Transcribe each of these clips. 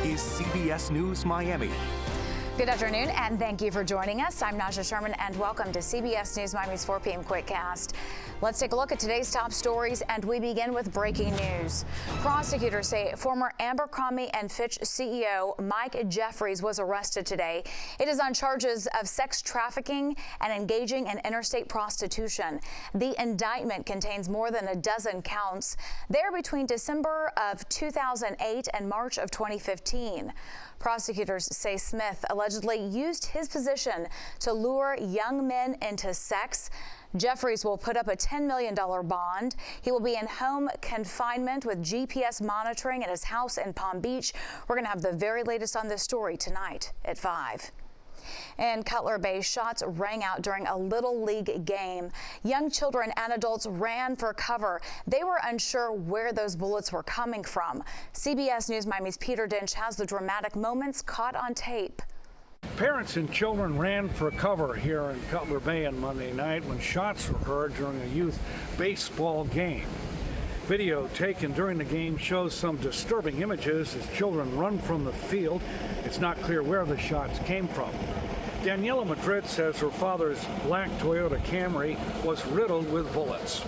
is CBS News Miami. Good afternoon, and thank you for joining us. I'm Najahe Sherman, and welcome to CBS News Miami's 4 p.m. Quickcast. Let's take a look at today's top stories, and we begin with breaking news. Prosecutors say former Abercrombie and Fitch CEO Mike Jeffries was arrested today. It is on charges of sex trafficking and engaging in interstate prostitution. The indictment contains more than a dozen counts. They're between December of 2008 and March of 2015. Prosecutors say Smith allegedly used his position to lure young men into sex. Jeffries will put up a $10 million bond. He will be in home confinement with GPS monitoring at his house in Palm Beach. We're going to have the very latest on this story tonight at 5. In Cutler Bay, shots rang out during a Little League game. Young children and adults ran for cover. They were unsure where those bullets were coming from. CBS News Miami's Peter Dinch has the dramatic moments caught on tape. Parents and children ran for cover here in Cutler Bay on Monday night when shots were heard during a youth baseball game. Video taken during the game shows some disturbing images as children run from the field. It's not clear where the shots came from. Daniela Madrid says her father's black Toyota Camry was riddled with bullets.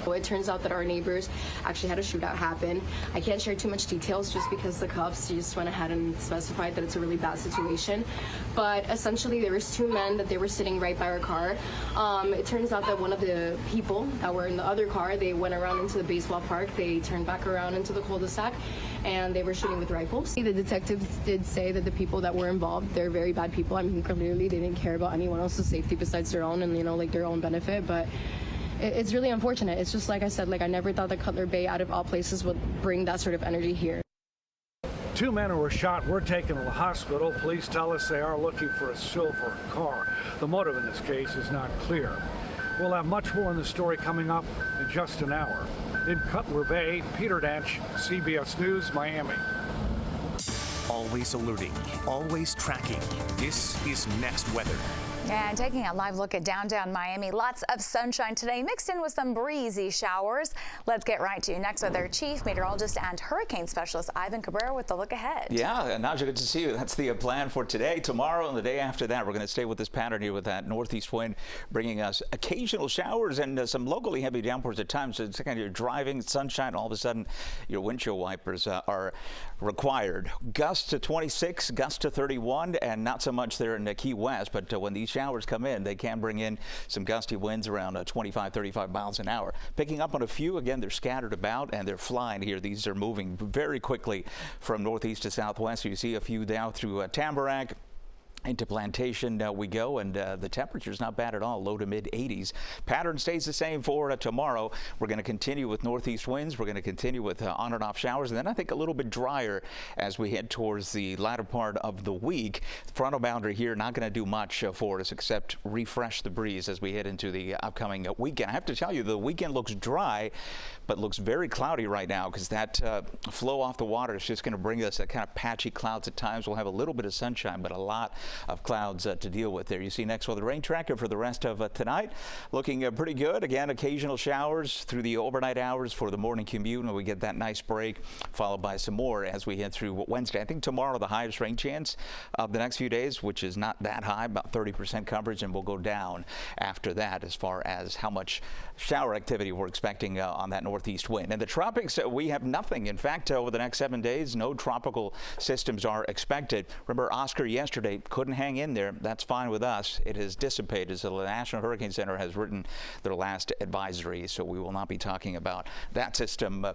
It turns out that our neighbors actually had a shootout happen. I can't share too much details just because the cops just went ahead and specified that it's a really bad situation. But essentially there was two men that they were sitting right by our car. It turns out that one of the people that were in the other car, they went around into the baseball park. They turned back around into the cul-de-sac and they were shooting with rifles. The detectives did say that the people that were involved, they're very bad people. I mean, clearly they didn't care about anyone else's safety besides their own and, like their own benefit. But it's really unfortunate. It's just like I said, I never thought that Cutler Bay, out of all places, would bring that sort of energy here. Two men who were shot were taken to the hospital. Police tell us they are looking for a silver car. The motive in this case is not clear. We'll have much more in the story coming up in just an hour. In Cutler Bay, Peter Dinch, CBS News, Miami. Always alerting, always tracking. This is Next Weather. And taking a live look at downtown Miami, lots of sunshine today mixed in with some breezy showers. Let's get right to Next Weather Chief Meteorologist and Hurricane Specialist Ivan Cabrera with the look ahead. Yeah, Naja, good to see you. That's the plan for today, tomorrow, and the day after that. We're going to stay with this pattern here with that northeast wind, bringing us occasional showers and some locally heavy downpours at times. So it's kind of you're driving, sunshine, all of a sudden your windshield wipers are required. Gusts to 26, gusts to 31, and not so much there in Key West, but when these showers come in, they can bring in some gusty winds around 25, 35 miles an hour. Picking up on a few, again, they're scattered about and they're flying here. These are moving very quickly from northeast to southwest. You see a few down through Tamarack. Into Plantation we go, and the temperature's not bad at all, low to mid 80s. Pattern stays the same for tomorrow. We're going to continue with northeast winds. We're going to continue with on and off showers, and then I think a little bit drier as we head towards the latter part of the week. Frontal boundary here not going to do much for us except refresh the breeze as we head into the upcoming weekend. I have to tell you, the weekend looks dry, but looks very cloudy right now because that flow off the water is just going to bring us a kind of patchy clouds at times. We'll have a little bit of sunshine, but a lot of clouds to deal with there. You see Next Weather rain tracker for the rest of tonight. Looking pretty good. Again, occasional showers through the overnight hours for the morning commute, and we get that nice break followed by some more as we head through Wednesday. I think tomorrow the highest rain chance of the next few days, which is not that high, about 30% coverage, and we'll go down after that as far as how much shower activity we're expecting on that northeast wind. In the tropics, we have nothing. In fact, over the next 7 days, no tropical systems are expected. Remember, Oscar yesterday couldn't hang in there. That's fine with us. It has dissipated, so the National Hurricane Center has written their last advisory, so we will not be talking about that system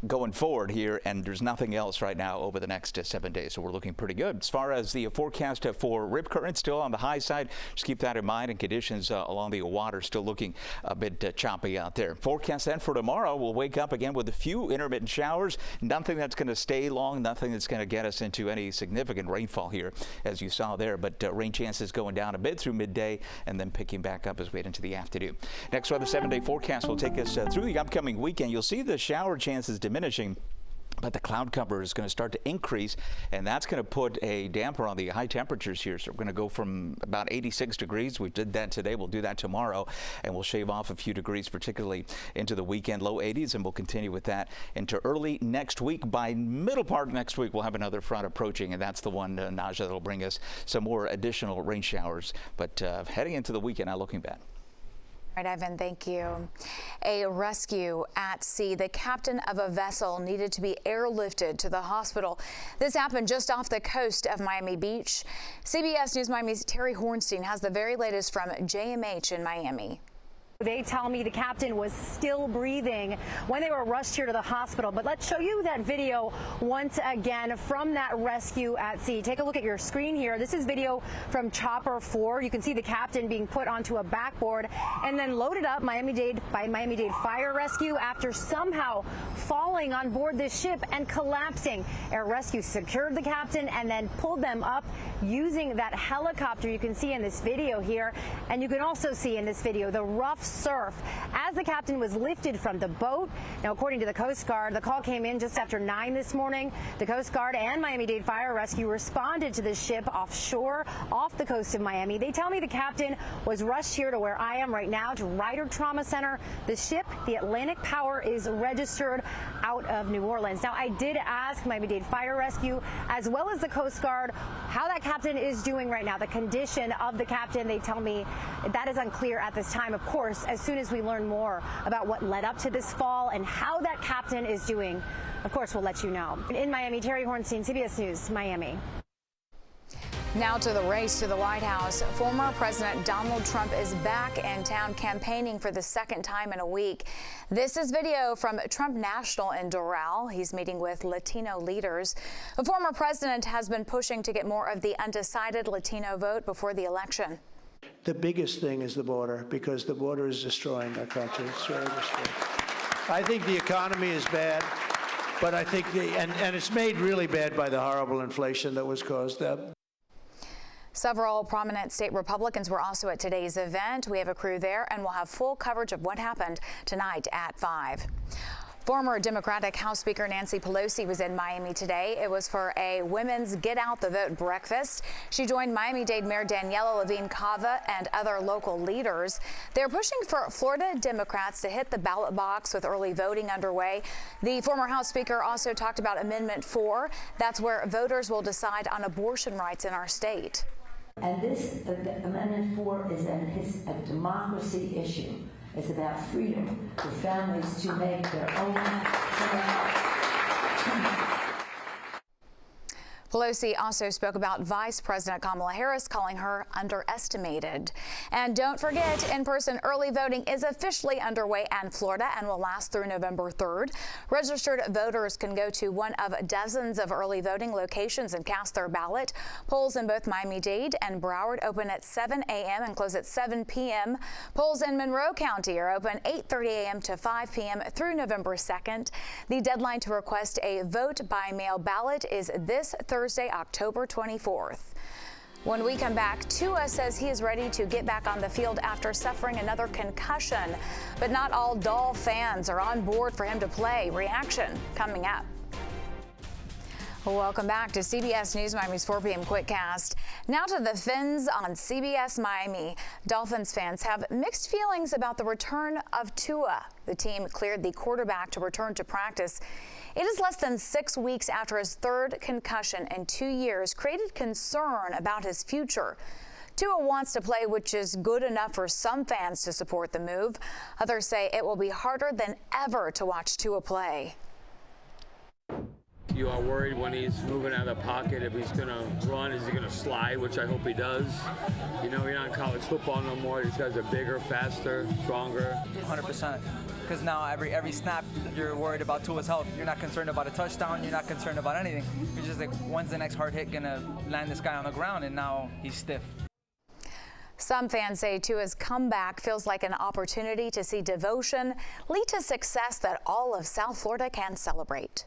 going forward here, and there's nothing else right now over the next 7 days, so we're looking pretty good. As far as the forecast for rip current, still on the high side, just keep that in mind, and conditions along the water still looking a bit choppy out there. Forecast then for tomorrow, we'll wake up again with a few intermittent showers, nothing that's going to stay long, nothing that's going to get us into any significant rainfall here, as you saw there, but rain chances going down a bit through midday and then picking back up as we head into the afternoon. Next weather 7-day forecast will take us through the upcoming weekend. You'll see the shower chances diminishing but the cloud cover is going to start to increase, and that's going to put a damper on the high temperatures here. So we're going to go from about 86 degrees. We did that today. We'll do that tomorrow, and we'll shave off a few degrees, particularly into the weekend, low 80s, and we'll continue with that into early next week. By middle part next week, we'll have another front approaching, and that's the one, Najahe, that'll bring us some more additional rain showers. But heading into the weekend, not looking bad. All right, Ivan, thank you. A rescue at sea. The captain of a vessel needed to be airlifted to the hospital. This happened just off the coast of Miami Beach. CBS News Miami's Terry Hornstein has the very latest from JMH in Miami. They tell me the captain was still breathing when they were rushed here to the hospital. But let's show you that video once again from that rescue at sea. Take a look at your screen here. This is video from Chopper 4. You can see the captain being put onto a backboard and then loaded up Miami-Dade by Miami-Dade Fire Rescue after somehow falling on board this ship and collapsing. Air Rescue secured the captain and then pulled them up using that helicopter you can see in this video here. And you can also see in this video the rough surf as the captain was lifted from the boat. Now, according to the Coast Guard, the call came in just after 9 this morning. The Coast Guard and Miami-Dade Fire Rescue responded to the ship offshore off the coast of Miami. They tell me the captain was rushed here to where I am right now, to Ryder Trauma Center. The ship, the Atlantic Power, is registered out of New Orleans. Now, I did ask Miami-Dade Fire Rescue as well as the Coast Guard how that captain is doing right now. The condition of the captain, they tell me that is unclear at this time. Of course, as soon as we learn more about what led up to this fall and how that captain is doing, of course, we'll let you know. In Miami, Terry Hornstein, CBS News, Miami. Now to the race to the White House. Former President Donald Trump is back in town campaigning for the second time in a week. This is video from Trump National in Doral. He's meeting with Latino leaders. The former president has been pushing to get more of the undecided Latino vote before the election. The biggest thing is the border, because the border is destroying our country. It's really destroying. I think the economy is bad, but I think and it's made really bad by the horrible inflation that was caused. Several prominent state Republicans were also at today's event. We have a crew there, and we'll have full coverage of what happened tonight at 5. Former Democratic House Speaker Nancy Pelosi was in Miami today. It was for a women's Get Out the Vote breakfast. She joined Miami-Dade Mayor Daniela Levine Cava and other local leaders. They're pushing for Florida Democrats to hit the ballot box with early voting underway. The former House Speaker also talked about Amendment 4. That's where voters will decide on abortion rights in our state. And this Amendment 4 is a democracy issue. It's about freedom for families to make their own Pelosi also spoke about Vice President Kamala Harris, calling her underestimated. And don't forget, in-person early voting is officially underway in Florida and will last through November 3rd. Registered voters can go to one of dozens of early voting locations and cast their ballot. Polls in both Miami-Dade and Broward open at 7 a.m. and close at 7 p.m. Polls in Monroe County are open 8:30 a.m. to 5 p.m. through November 2nd. The deadline to request a vote by mail ballot is this Thursday, October 24th. When we come back, Tua says he is ready to get back on the field after suffering another concussion. But not all Doll fans are on board for him to play. Reaction coming up. Welcome back to CBS News Miami's 4 p.m. Quickcast. Now to the Fins on CBS Miami. Dolphins fans have mixed feelings about the return of Tua. The team cleared the quarterback to return to practice. It is less than 6 weeks after his third concussion in 2 years created concern about his future. Tua wants to play, which is good enough for some fans to support the move. Others say it will be harder than ever to watch Tua play. You are worried when he's moving out of the pocket, if he's going to run, is he going to slide, which I hope he does. You know, you're not in college football no more. These guys are bigger, faster, stronger. 100%. Because now every snap, you're worried about Tua's health. You're not concerned about a touchdown. You're not concerned about anything. You're just like, when's the next hard hit going to land this guy on the ground? And now he's stiff. Some fans say Tua's comeback feels like an opportunity to see devotion lead to success that all of South Florida can celebrate.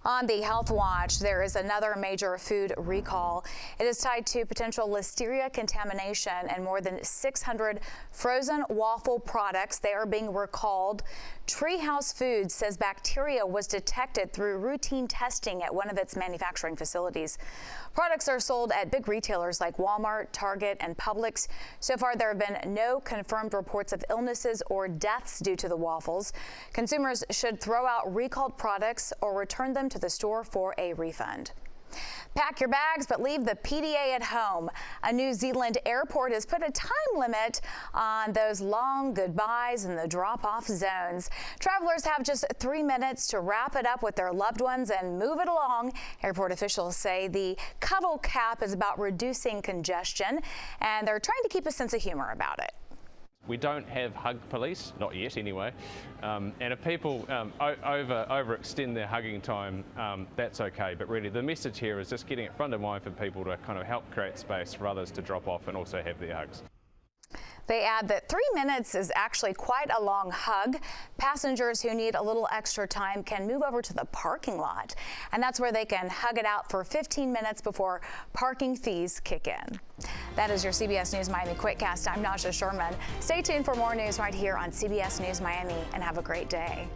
On the Health Watch, there is another major food recall. It is tied to potential listeria contamination and more than 600 frozen waffle products. They are being recalled. Treehouse Foods says bacteria was detected through routine testing at one of its manufacturing facilities. Products are sold at big retailers like Walmart, Target, and Publix. So far, there have been no confirmed reports of illnesses or deaths due to the waffles. Consumers should throw out recalled products or return them to the store for a refund. Pack your bags, but leave the PDA at home. A New Zealand airport has put a time limit on those long goodbyes in the drop-off zones. Travelers have just 3 minutes to wrap it up with their loved ones and move it along. Airport officials say the Cuddle Cap is about reducing congestion, and they're trying to keep a sense of humor about it. We don't have hug police, not yet anyway, and if people overextend their hugging time, that's okay, but really the message here is just getting it front of mind for people to kind of help create space for others to drop off and also have their hugs. They add that 3 minutes is actually quite a long hug. Passengers who need a little extra time can move over to the parking lot, and that's where they can hug it out for 15 minutes before parking fees kick in. That is your CBS News Miami Quickcast. I'm Najahe Sherman. Stay tuned for more news right here on CBS News Miami, and have a great day.